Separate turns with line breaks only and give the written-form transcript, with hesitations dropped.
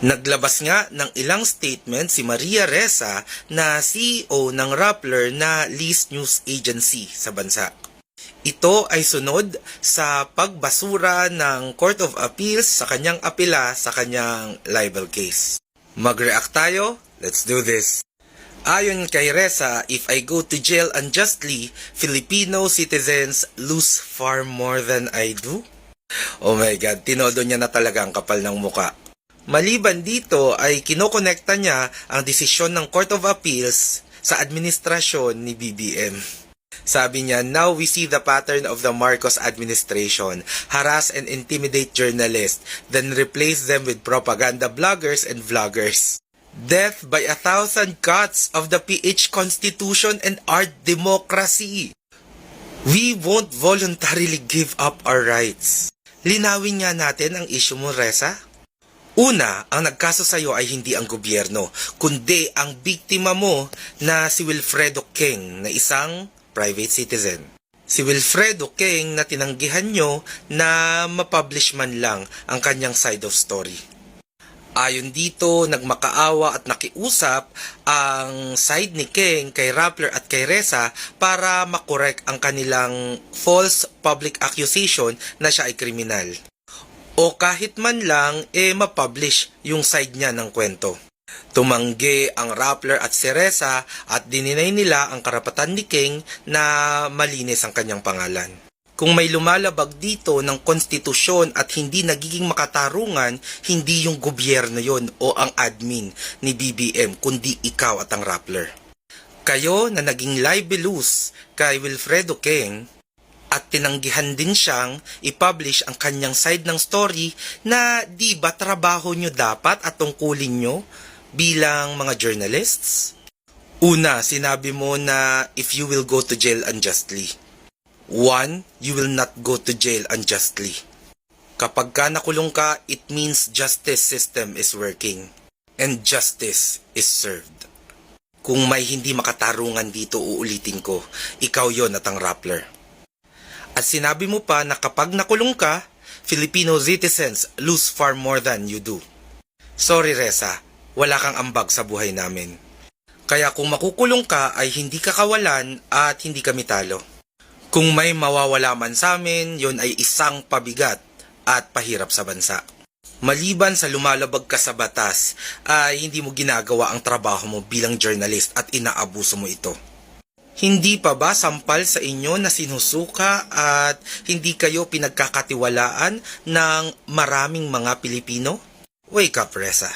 Naglabas nga ng ilang statement si Maria Ressa na CEO ng Rappler na Least News Agency sa bansa. Ito ay sunod sa pagbasura ng Court of Appeals sa kanyang apela sa kanyang libel case. Mag-react tayo? Let's do this! Ayon kay Ressa, if I go to jail unjustly, Filipino citizens lose far more than I do? Oh my God, tinodo niya na talaga ang kapal ng muka. Maliban dito ay kinokonekta niya ang desisyon ng Court of Appeals sa administrasyon ni BBM. Sabi niya, now we see the pattern of the Marcos administration, harass and intimidate journalists, then replace them with propaganda bloggers and vloggers. Death by 1,000 cuts of the PH Constitution and our democracy. We won't voluntarily give up our rights. Linawin nga natin ang issue mo, Ressa. Una, ang nagkaso sa'yo ay hindi ang gobyerno, kundi ang biktima mo na si Wilfredo Keng na isang private citizen. Si Wilfredo Keng na tinanggihan nyo na mapublish man lang ang kanyang side of story. Ayon dito, nagmakaawa at nakiusap ang side ni Keng kay Rappler at kay Ressa para makorek ang kanilang false public accusation na siya ay kriminal. O kahit man lang mapublish yung side niya ng kwento. Tumanggi ang Rappler at si Ressa at dininay nila ang karapatan ni Keng na malinis ang kanyang pangalan. Kung may lumalabag dito ng konstitusyon at hindi nagiging makatarungan, hindi yung gobyerno yon o ang admin ni BBM, kundi ikaw at ang Rappler. Kayo na naging libelous kay Wilfredo Keng at tinanggihan din siyang i-publish ang kanyang side ng story na di ba trabaho nyo dapat at tungkulin nyo bilang mga journalists? Una, sinabi mo na if you will go to jail unjustly. 1, you will not go to jail unjustly. Kapag ka nakulong ka, it means justice system is working and justice is served. Kung may hindi makatarungan dito, uulitin ko, ikaw yon at ang Rappler. At sinabi mo pa na kapag nakulong ka, Filipino citizens lose far more than you do. Sorry Ressa, wala kang ambag sa buhay namin. Kaya kung makukulong ka ay hindi ka kawalan at hindi kami talo. Kung may mawawala man sa amin, yon ay isang pabigat at pahirap sa bansa. Maliban sa lumalabag ka sa batas, ay hindi mo ginagawa ang trabaho mo bilang journalist at inaabuso mo ito. Hindi pa ba sampal sa inyo na sinusuka at hindi kayo pinagkakatiwalaan ng maraming mga Pilipino? Wake up, Ressa.